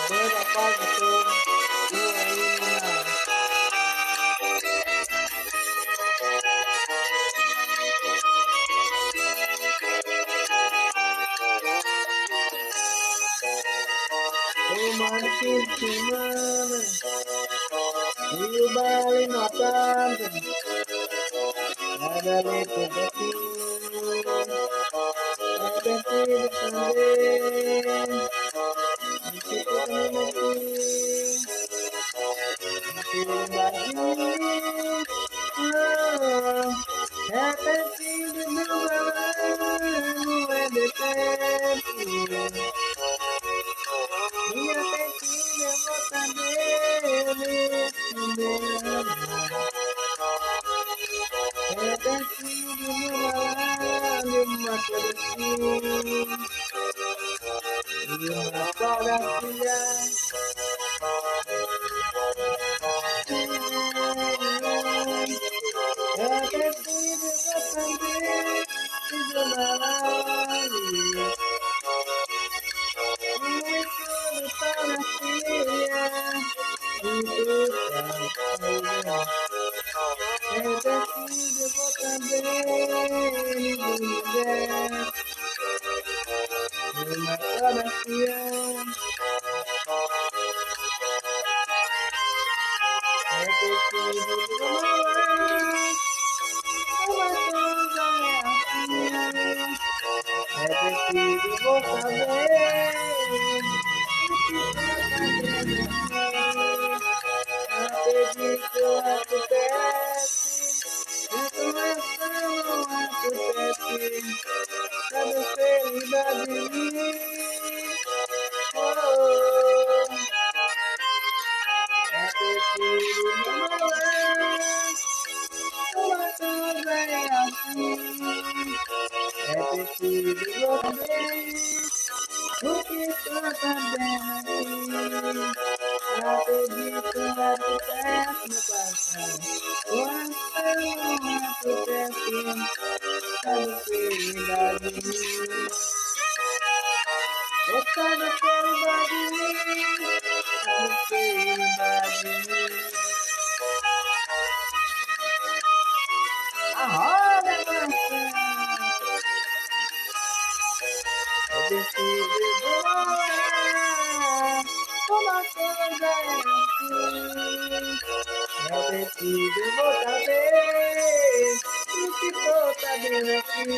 Ver apagação, Uaina. Romantis gimana? Rio Bali Natal, ada lepo beti, ada tidak sande, itu nanti, itu lagi. Oh, haven't seen the new one when the time. We are taking the water, haven't seen the new one in my country. In my province, haven't seen the water, is the Acredito, acontece, tanto não acontece, cada felicidade em mim. Oh, acredito no uma coisa é assim, é preciso você, o que está também. Acredito na acontece no passado. Quando acontece, cada felicidade em mim. Oh, cada felicidade em mim. Cada felicidade em mim. A roda avança. Eu preciso voar. Uma coisa é assim. Eu preciso voltar a ver o que for tá vendo aqui.